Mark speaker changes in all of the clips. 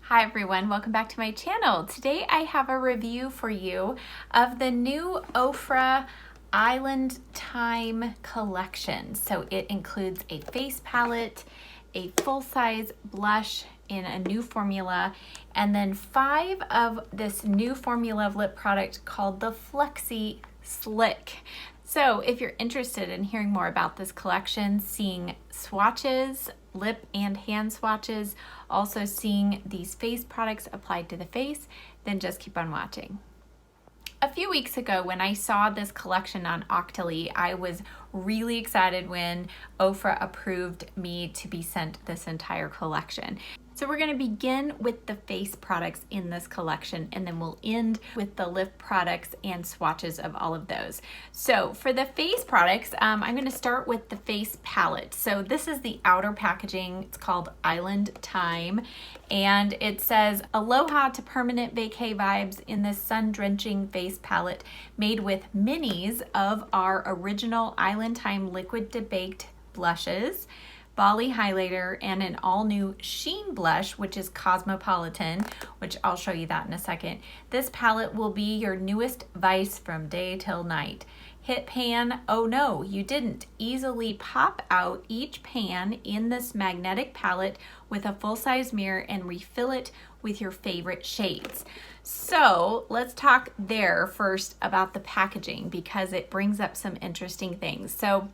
Speaker 1: Hi everyone, welcome back to my channel. Today I have a review for you of the new OFRA Island Time collection. So it includes a face palette, a full-size blush in a new formula, and then 5 of this new formula of lip product called the Flexi-Slicks. So if you're interested in hearing more about this collection, seeing swatches, lip and hand swatches, also seeing these face products applied to the face, then just keep on watching. A few weeks ago when I saw this collection on Octoly, I was really excited when OFRA approved me to be sent this entire collection. So we're going to begin with the face products in this collection, and then we'll end with the lip products and swatches of all of those. So for the face products, I'm going to start with the face palette. So this is the outer packaging. It's called Island Time, and it says, "Aloha to permanent vacay vibes in this sun-drenching face palette made with minis of our original Island Time liquid to baked blushes, Bali highlighter, and an all-new Sheen blush, which is Cosmopolitan, which I'll show you that in a second. This palette will be your newest vice from day till night. Hit pan, oh no, you didn't. Easily pop out each pan in this magnetic palette with a full-size mirror and refill it with your favorite shades." So let's talk there first about the packaging, because it brings up some interesting things. So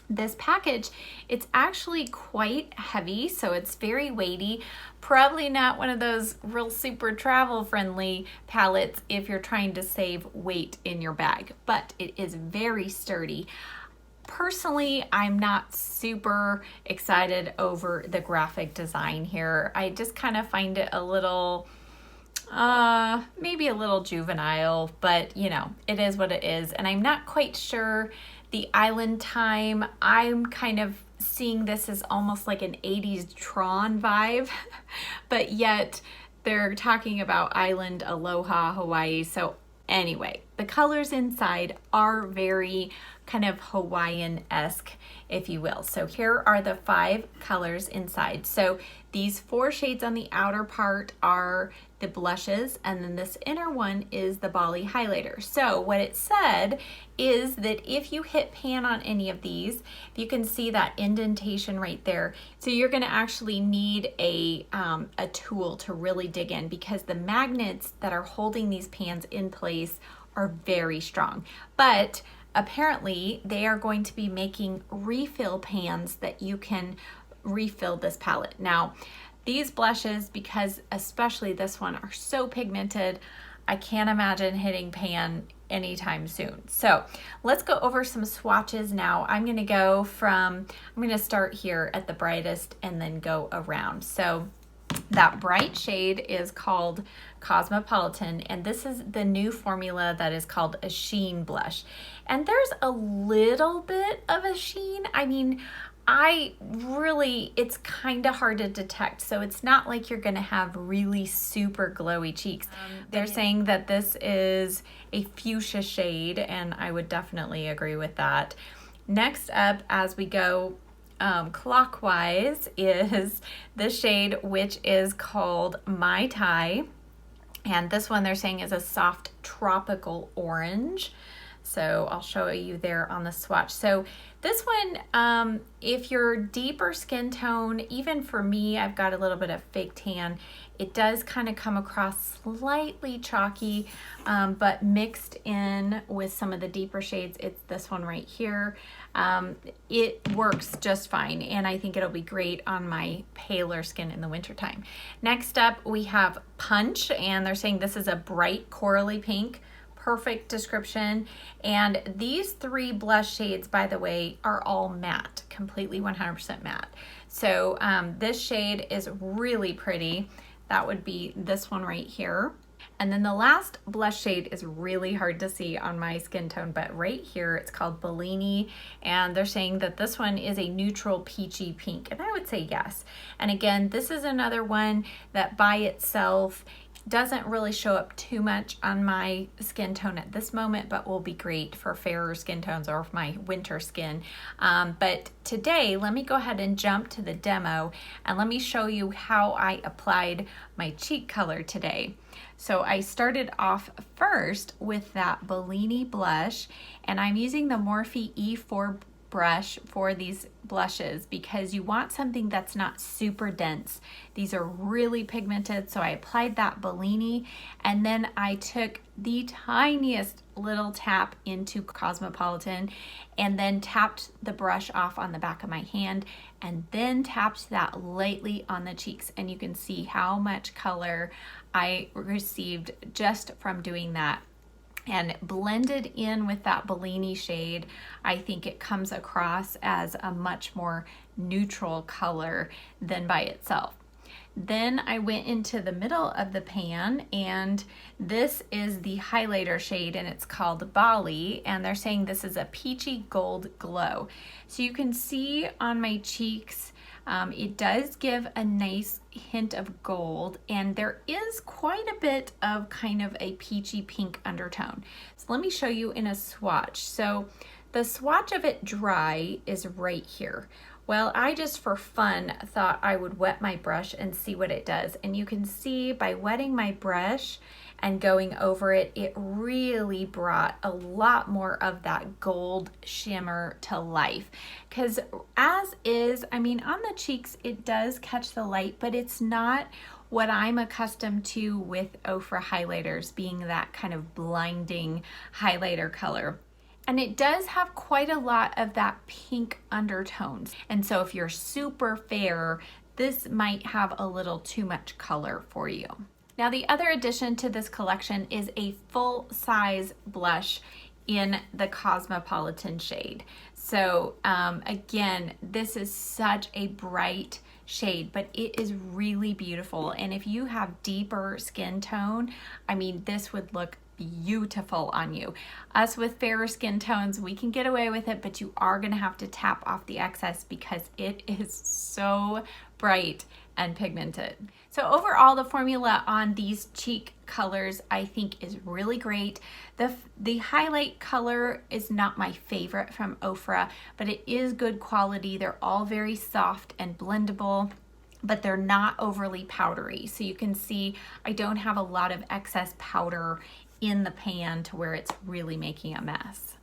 Speaker 1: this package, it's actually quite heavy, so it's very weighty. Probably not one of those real super travel friendly palettes if you're trying to save weight in your bag, but it is very sturdy. Personally, I'm not super excited over the graphic design here. I just kind of find it a little maybe a little juvenile, but you know, it is what it is. And I'm not quite sure the Island Time, I'm kind of seeing this as almost like an 80s Tron vibe, but yet they're talking about Island Aloha, Hawaii. So anyway, the colors inside are very kind of Hawaiian-esque, if you will. So here are the 5 colors inside. So these 4 shades on the outer part are the blushes, and then this inner one is the Bali highlighter. So what it said is that if you hit pan on any of these, you can see that indentation right there. So you're gonna actually need a tool to really dig in, because the magnets that are holding these pans in place are very strong. But apparently they are going to be making refill pans that you can refill this palette. Now, these blushes, because especially this one, are so pigmented, I can't imagine hitting pan anytime soon. So let's go over some swatches now. I'm gonna start here at the brightest and then go around. So that bright shade is called Cosmopolitan, and this is the new formula that is called a Sheen blush. And there's a little bit of a sheen. I mean, it's kind of hard to detect, so it's not like you're gonna have really super glowy cheeks. They're saying that this is a fuchsia shade, and I would definitely agree with that. Next up, as we go clockwise, is the shade which is called Mai Tai, and this one they're saying is a soft tropical orange. So I'll show you there on the swatch. So this one, if you're deeper skin tone, even for me, I've got a little bit of fake tan, it does kind of come across slightly chalky, but mixed in with some of the deeper shades, it's this one right here. It works just fine, and I think it'll be great on my paler skin in the wintertime. Next up, we have Punch, and they're saying this is a bright corally pink. Perfect description. And these 3 blush shades, by the way, are all matte, completely 100% matte. So this shade is really pretty. That would be this one right here. And then the last blush shade is really hard to see on my skin tone, but right here it's called Bellini, and they're saying that this one is a neutral peachy pink, and I would say yes. And again, this is another one that by itself doesn't really show up too much on my skin tone at this moment, but will be great for fairer skin tones or my winter skin. But today, let me go ahead and jump to the demo and let me show you how I applied my cheek color today. So I started off first with that Bellini blush, and I'm using the Morphe E4 brush for these blushes because you want something that's not super dense. These are really pigmented, so I applied that Bellini, and then I took the tiniest little tap into Cosmopolitan and then tapped the brush off on the back of my hand and then tapped that lightly on the cheeks, and you can see how much color I received just from doing that. And blended in with that Bellini shade, I think it comes across as a much more neutral color than by itself. Then I went into the middle of the pan, and this is the highlighter shade, and it's called Bali, and they're saying this is a peachy gold glow. So you can see on my cheeks, it does give a nice hint of gold, and there is quite a bit of kind of a peachy pink undertone. So let me show you in a swatch. So the swatch of it dry is right here. Well, I just for fun thought I would wet my brush and see what it does. And you can see by wetting my brush and going over it, it really brought a lot more of that gold shimmer to life. Because as is, I mean, on the cheeks, it does catch the light, but it's not what I'm accustomed to with OFRA highlighters, being that kind of blinding highlighter color. And it does have quite a lot of that pink undertones. And so if you're super fair, this might have a little too much color for you. Now, the other addition to this collection is a full-size blush in the Cosmopolitan shade. So again, this is such a bright shade, but it is really beautiful. And if you have deeper skin tone, I mean, this would look beautiful on you. Us with fairer skin tones, we can get away with it, but you are gonna have to tap off the excess because it is so bright and pigmented. So overall, the formula on these cheek colors I think is really great. The highlight color is not my favorite from OFRA, but it is good quality. They're all very soft and blendable, but they're not overly powdery. So you can see I don't have a lot of excess powder in the pan to where it's really making a mess.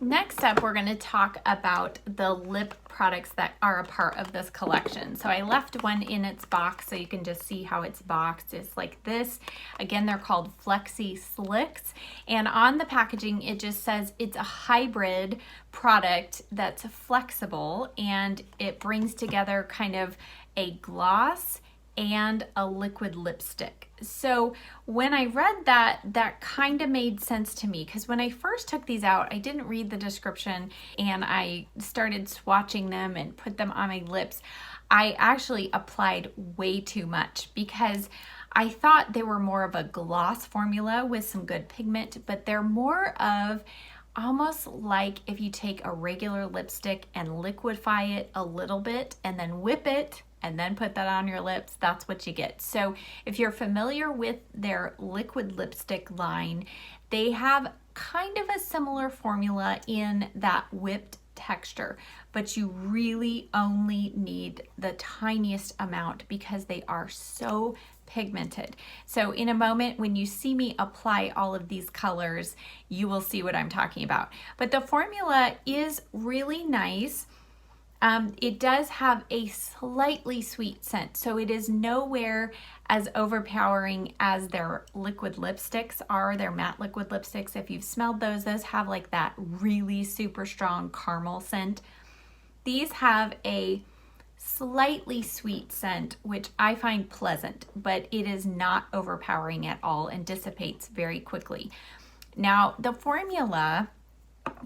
Speaker 1: Next up, we're going to talk about the lip products that are a part of this collection. So I left one in its box so you can just see how it's boxed. It's like this. Again, they're called Flexi-Slicks. And on the packaging, it just says it's a hybrid product that's flexible, and it brings together kind of a gloss and a liquid lipstick. So when I read that, that kind of made sense to me, because when I first took these out, I didn't read the description and I started swatching them and put them on my lips. I actually applied way too much because I thought they were more of a gloss formula with some good pigment, but they're more of almost like if you take a regular lipstick and liquefy it a little bit and then whip it and then put that on your lips, that's what you get. So if you're familiar with their liquid lipstick line, they have kind of a similar formula in that whipped texture, but you really only need the tiniest amount because they are so pigmented. So in a moment when you see me apply all of these colors, you will see what I'm talking about. But the formula is really nice. It does have a slightly sweet scent, so it is nowhere as overpowering as their liquid lipsticks are, their matte liquid lipsticks. If you've smelled those have like that really super strong caramel scent. These have a slightly sweet scent, which I find pleasant, but it is not overpowering at all and dissipates very quickly. Now, the formula,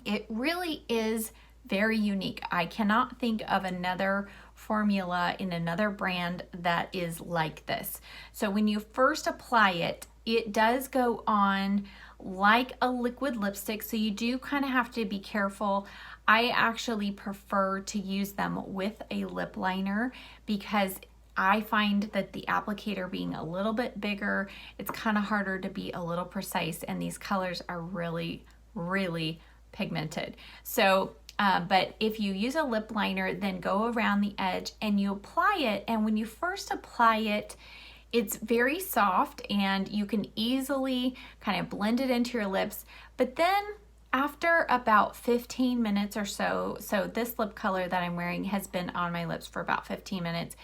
Speaker 1: it really is very unique. I cannot think of another formula in another brand that is like this. So when you first apply it, it does go on like a liquid lipstick, so you do kind of have to be careful. I actually prefer to use them with a lip liner because I find that the applicator being a little bit bigger, it's kind of harder to be a little precise, and these colors are really, really pigmented. So, but if you use a lip liner, then go around the edge and you apply it. And when you first apply it, it's very soft and you can easily kind of blend it into your lips. But then after about 15 minutes or so, so this lip color that I'm wearing has been on my lips for about 15 minutes.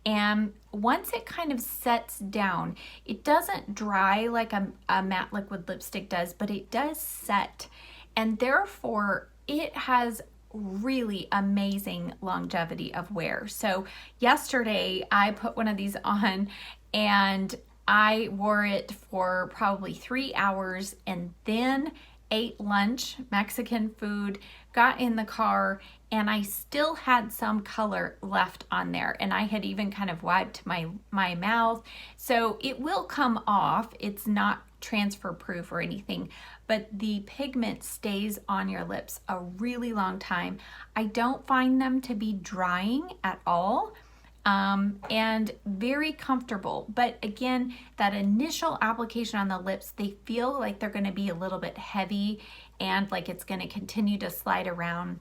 Speaker 1: And once it kind of sets down, it doesn't dry like a matte liquid lipstick does, but it does set. And therefore, it has really amazing longevity of wear. So yesterday, I put one of these on and I wore it for probably 3 hours and then ate lunch, Mexican food, got in the car, and I still had some color left on there. And I had even kind of wiped my mouth. So it will come off. It's not transfer proof or anything, but the pigment stays on your lips a really long time. I don't find them to be drying at all. And very comfortable. But again, that initial application on the lips, they feel like they're going to be a little bit heavy and like it's going to continue to slide around.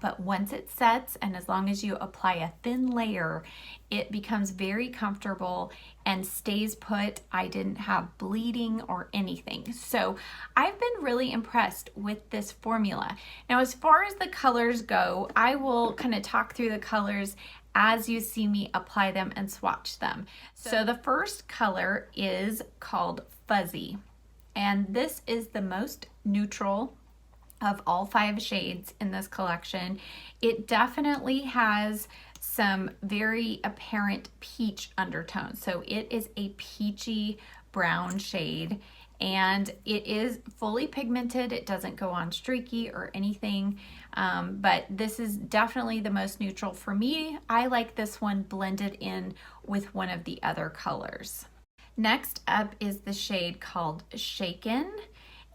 Speaker 1: But once it sets, and as long as you apply a thin layer, it becomes very comfortable and stays put. I didn't have bleeding or anything. So I've been really impressed with this formula. Now, as far as the colors go, I will kind of talk through the colors as you see me apply them and swatch them. So the first color is called Fuzzy, and this is the most neutral of all 5 shades in this collection. It definitely has some very apparent peach undertones. So it is a peachy brown shade, and it is fully pigmented. It doesn't go on streaky or anything, but this is definitely the most neutral for me. I like this one blended in with one of the other colors. Next up is the shade called Shaken,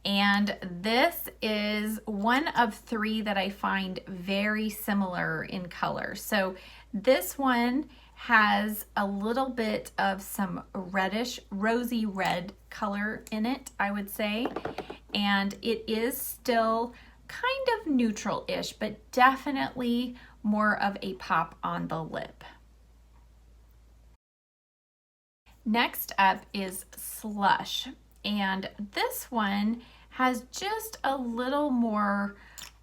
Speaker 1: and this is one of 3 that I find very similar in color. So this one has a little bit of some reddish, rosy red color in it, I would say. And it is still kind of neutral-ish, but definitely more of a pop on the lip. Next up is Slush. And this one has just a little more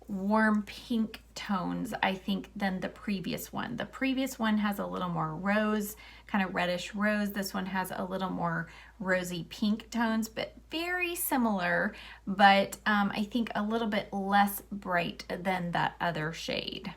Speaker 1: warm pink tones, I think, than the previous one. The previous one has a little more rose, kind of reddish rose. This one has a little more rosy pink tones, but very similar, but I think a little bit less bright than that other shade.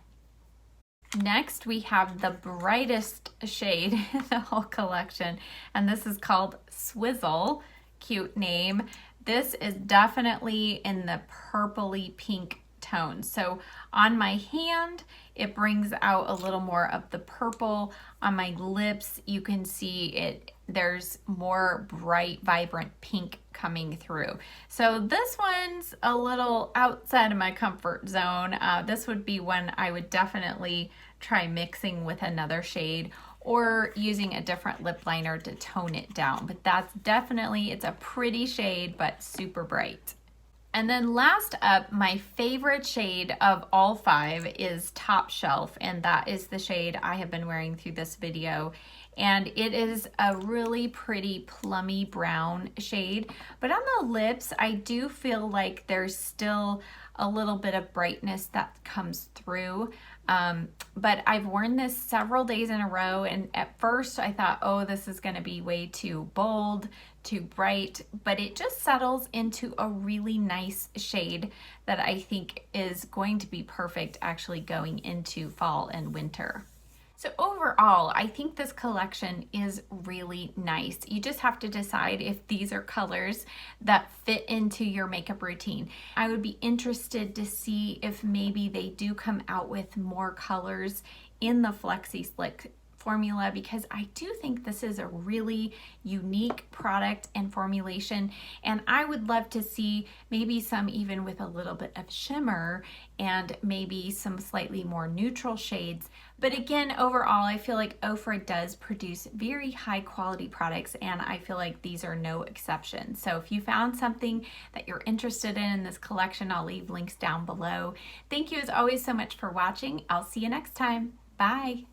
Speaker 1: Next, we have the brightest shade in the whole collection, and this is called Twizzle. Cute name. This is definitely in the purpley pink tone. So on my hand, it brings out a little more of the purple. On my lips, you can see it. There's more bright, vibrant pink coming through. So this one's a little outside of my comfort zone. This would be one I would definitely try mixing with another shade or using a different lip liner to tone it down. But that's definitely, it's a pretty shade, but super bright. And then last up, my favorite shade of all 5 is Top Shelf, and that is the shade I have been wearing through this video. And it is a really pretty plummy brown shade, but on the lips, I do feel like there's still a little bit of brightness that comes through. But I've worn this several days in a row, and at first I thought, oh, this is going to be way too bold, too bright, but it just settles into a really nice shade that I think is going to be perfect actually going into fall and winter. So overall, I think this collection is really nice. You just have to decide if these are colors that fit into your makeup routine. I would be interested to see if maybe they do come out with more colors in the formula because I do think this is a really unique product and formulation, and I would love to see maybe some even with a little bit of shimmer and maybe some slightly more neutral shades. But again, overall, I feel like OFRA does produce very high quality products, and I feel like these are no exception. So if you found something that you're interested in this collection, I'll leave links down below. Thank you as always so much for watching. I'll see you next time. Bye.